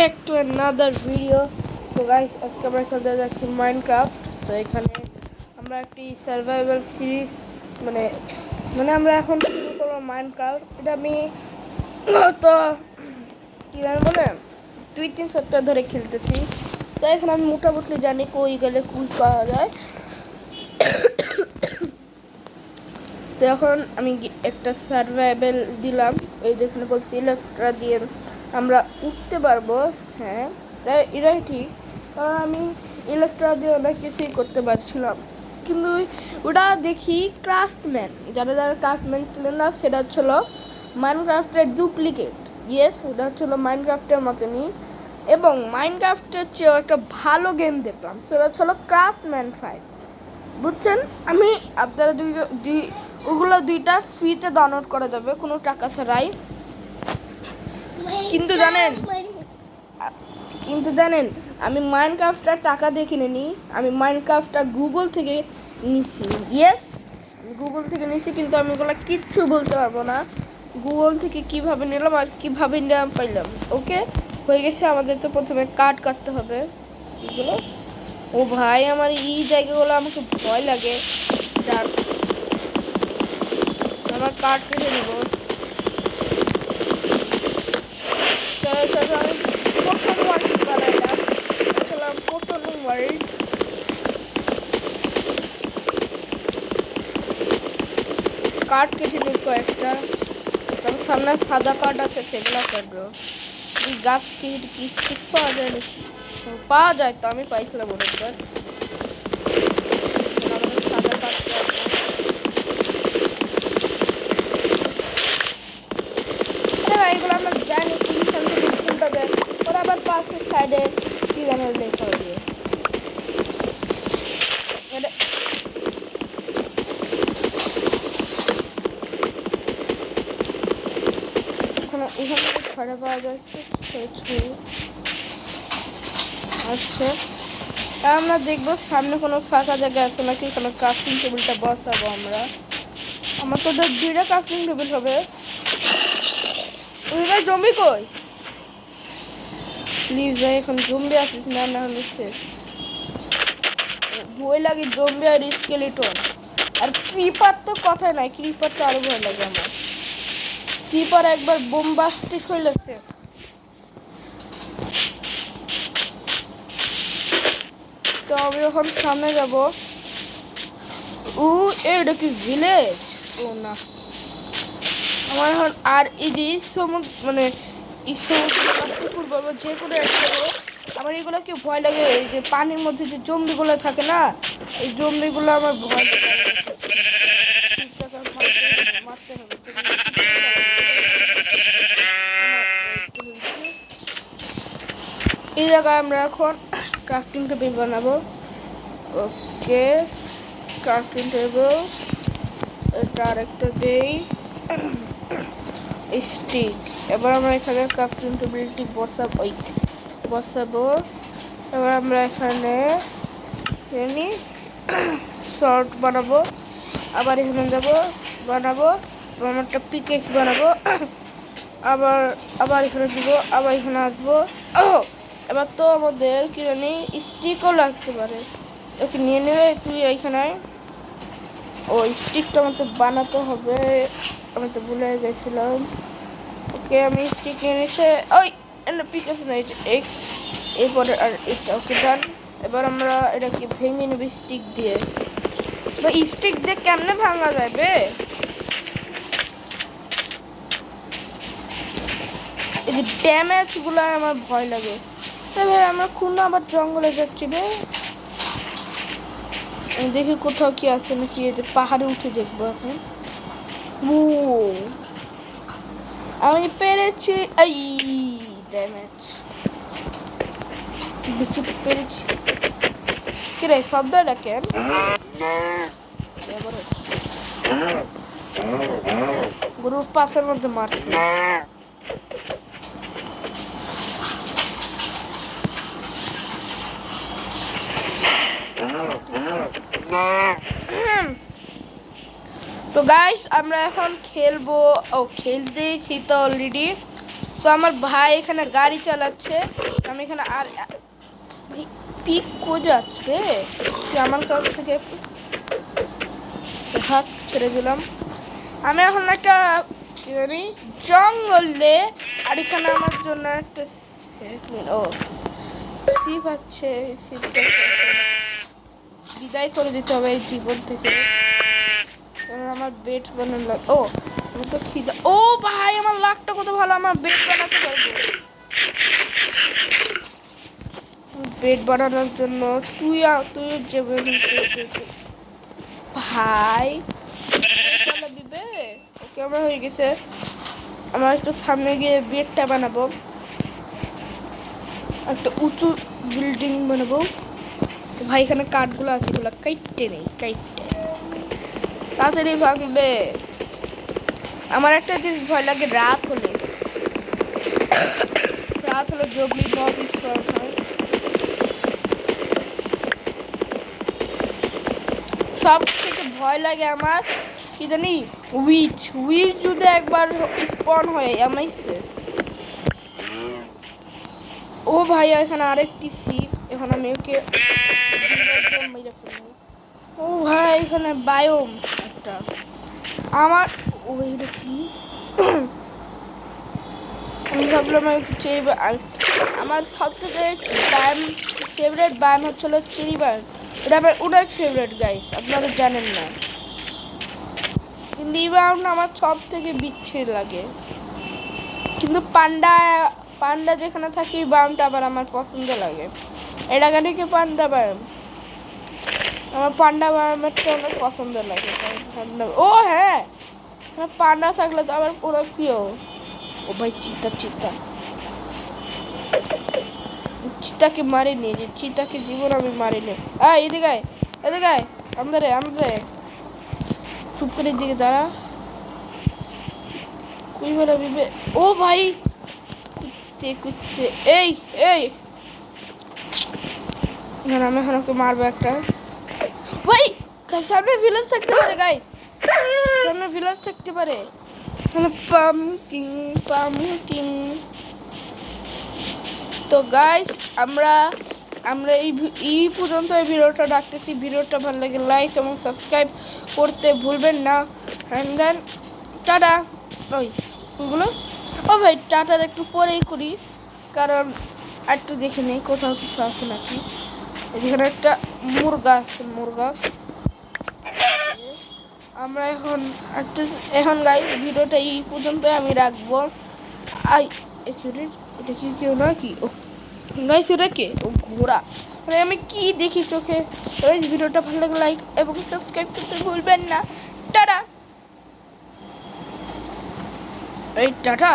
back to another video. তো guys আজকে আমরা খেলতে যাচ্ছি মাইনক্রাফট। তো এখানে আমরা একটি সার্ভাইভাল সিরিজ মানে মানে আমরা এখন শুরু করব মাইনক্রাফট। এটা আমি গত কি জানি বলে 2-3 সপ্তাহ ধরে খেলতেছি। তো এখানে আমি মোটামুটি জানি কই গেলে কুল পাওয়া যায়। তো এখন আমি একটা সার্ভাইভাল দিলাম, এই যেখানে বলছি ইলেকট্রা দিয়ে আমরা উঠতে পারবো। হ্যাঁ এটাই ঠিক, কারণ আমি ইলেকট্রা দিয়ে অনেক কিছুই করতে পারছিলাম, কিন্তু ওটা দেখি ক্রাফটম্যান, যারা যারা ক্রাফটম্যান ছিলেন না সেটা হচ্ছিল মাইনক্রাফটের ডুপ্লিকেট। ইয়েস, ওটা হচ্ছিল মাইনক্রাফটের মতনই, এবং মাইনক্রাফটের চেয়েও একটা ভালো গেম দেখলাম, সেটা হচ্ছিল ক্রাফটম্যান 5। বুঝছেন, আমি আপনারা ওগুলো দুইটা ফ্রিতে ডাউনলোড করা যাবে কোনো টাকা ছাড়াই। কিন্তু জানেন আমি মাইনক্রাফটটা টাকা দিয়ে কিনে নিই, আমি মাইনক্রাফটটা গুগল থেকে নিছি। ইয়েস, আমি গুগল থেকে নিছি, কিন্তু আমি ওগুলো কিচ্ছু বলতে পারবো না গুগল থেকে কিভাবে নিলাম আর কিভাবে নিলাম পাইলাম। ওকে, হয়ে গেছে। আমাদের তো প্রথমে কাট কাটতে হবে এগুলো। ও ভাই, আমার এই জায়গাগুলো আমাকে ভয় লাগে। আমার কার্ড কেটে নেব। চলো আমি প্রথম ওয়ার্ল্ড বানাইলাম, প্রথম ওয়ার্ল্ড। কার্ড কেটে নিব কয়েকটা, তারপর সামনে সাদা কার্ড আছে সেগুলো কাটবো। এই গাছ কি স্টিক পাওয়া যায় নাকি? পাওয়া যায় তো, আমি পাইছিলাম অনেকবার। সাদা কার্ড এগুলো আমরা জানি কোনটা যায়, ওরা আবার পাশের সাইডে কি জানে লেখা দিয়ে। এখানে ছড়া পাওয়া যাচ্ছে আচ্ছা, আমরা দেখবো সামনে কোনো ফাঁকা জায়গা আছে নাকি, এখানে ক্রাফটিং টেবিলটা বসাবো আমরা। আমার তো দুইটা ক্রাফটিং টেবিল হবে। ওই ভাই জম্বি কই? প্লিজ ভাই, এখন জম্বি আসিস না, না হলে শেষ। ভয় লাগে জম্বি আর স্কেলিটন, আর ক্রিপার তো কথাই নাই, ক্রিপার তো আরো ভয় লাগে আমার। ক্রিপার একবার বোমবাস্টিক হয়ে লাগছে। তো আমি এখন সামনে যাব। এটা কি ভিলেজ? ও না, আমার এখন আর এই যে সমুদ্র মানে পুকুর বলবো, যে কোনো একটা আমার এগুলো কি ভয় লাগে। এই যে পানির মধ্যে যে জম্বিগুলো থাকে না, এই জম্বিগুলো আমার ভয় লাগে। মারতে হবে। এই জায়গায় আমরা এখন ক্রাফটিং টেবিল বানাবো। ওকে, ক্রাফটিং টেবিল, এটা আরেকটা দেই স্টিক। এবার আমরা এখানে ক্রাফটিং টেবিলটি বসাবো। এবার আমরা এখানে শর্ট বানাবো, আবার এখানে বানাবো, আমার একটা পিকেক্স বানাবো, আবার এখানে দিব, আবার এখানে আসবো। এবার তো আমাদের কি জানি স্টিকও লাগতে পারে, ওকে নিয়ে নেবে তুই এইখানে। ও স্টিকটা আমাকে বানাতে হবে, আমি তো ভুলে গেছিলাম। ওকে, আমি স্টিক নিয়ে নিয়েছে। ওই পিকেক্স নাই, এরপরে আর এটা ওকে ডান। এবার আমরা এটাকে ভেঙে নেব স্টিক দিয়ে। স্টিক দিয়ে কেমনে ভাঙা যাবে? এই যে ড্যামেজ গুলো আমার ভয় লাগে। তবে আমরা কোন আবার জঙ্গলে যাচ্ছি রে, দেখি কোথাও কি আছে নাকি। এই যে পাহাড়ে উঠে দেখবো এখন। আমি পেরেছি, এই ড্যামেজ বেশি পেরেছি। কিরে শব্দটা কেন? গরুর পাশের মধ্যে মারছি। তো গাইস আমরা এখন খেলবো। খেলতেছি তো অলরেডি। তো আমার ভাই এখানে গাড়ি চালাচ্ছে, আমি এখানে আর পিক কোজা যাচ্ছে আমার কাছ থেকে হাত ছেড়ে দিলাম। আমি এখন একটা কি জানি জঙ্গলে, আর এখানে আমার জন্য একটা ও শিপ আছে, শিপটা বিদায় করে দিতে হবে এই জীবন থেকে। আমার বেড বানানো লাগে। ও আমি তো খিদা। ও ভাই আমার লাকটা কত ভালো, আমার বেড বানাতে পারবো। বেড বানানোর জন্য তুই যাবে ভাই দিবে। ওকে আমার হয়ে গেছে, আমার একটু সামনে গিয়ে বেডটা বানাবো, একটা উঁচু বিল্ডিং বানাবো। ভাই এখানে কাঠগুলো আছে, এগুলো কাইটে নেই, কাইটে তাড়াতাড়ি ভাঙবে। আমার একটা জিনিস ভয় লাগে, রাত হলে জঙ্গলি মব স্পট হয়। সব থেকে ভয় লাগে আমার কি জানি উইচ যদি একবার স্পন হয় আমি শেষ। ও ভাই এখানে আরেকটি শিপ, এখন আমি ওকে ও ভাই এখানে বায়োম একটা আমার ওইটা কি আমি ভাবলাম আমার সবথেকে ফেভারিট বায়াম হচ্ছিল চেরি বায়াম। এটা আমার অনেক ফেভারিট গাইস, আপনারা জানেন না, কিন্তু এই বায়ামটা আমার সব থেকে বিচ্ছিরি লাগে। কিন্তু পান্ডা যেখানে থাকে এই বায়ামটা আবার আমার পছন্দ লাগে। এটা কি পান্ডা বায়াম, আমার পান্ডা বায়ামটা অনেক পছন্দ লাগে। ও হ্যাঁ, পান্ডা থাকলে তো আমার পুরো প্রিয়। ও ভাই চিতাকে মারিনি, যে চিতাকে জীবন আমি মারিনি। এদিকে আমাদের চুপ করে দিকে দাঁড়া, কুই মেরা বিবে। ও ভাই কুত্তে এই আমি এখন ওকে মারবো একটা। ভাই সামনে ভিলেজ থাকতে পারে গাইস, সামনে ভিলেজ থাকতে পারে। পাম্পকিন তো গাইস আমরা এই পর্যন্ত এই ভিডিওটা রাখতেছি। ভিডিওটা ভালো লাগে লাইক এবং সাবস্ক্রাইব করতে ভুলবেন না। অ্যান্ড দেন টাটা। ওইগুলো ও ভাই টাটার একটু পরেই করি, কারণ একটু দেখে নেই কোথাও কিছু আছে নাকি। এখানে একটা মুরগা আছে, মুরগা। আমরা এখন গাইস ভিডিওটা এই পর্যন্ত আমি রাখবো। এটা কি কেউ না কি? ও গাইস এটা কে? ও ঘোড়া, মানে আমি কি দেখি চোখে। ওই ভিডিওটা ভালো লাগে লাইক এবং সাবস্ক্রাইব করতে ভুলবেন না। টাটা। টাটা।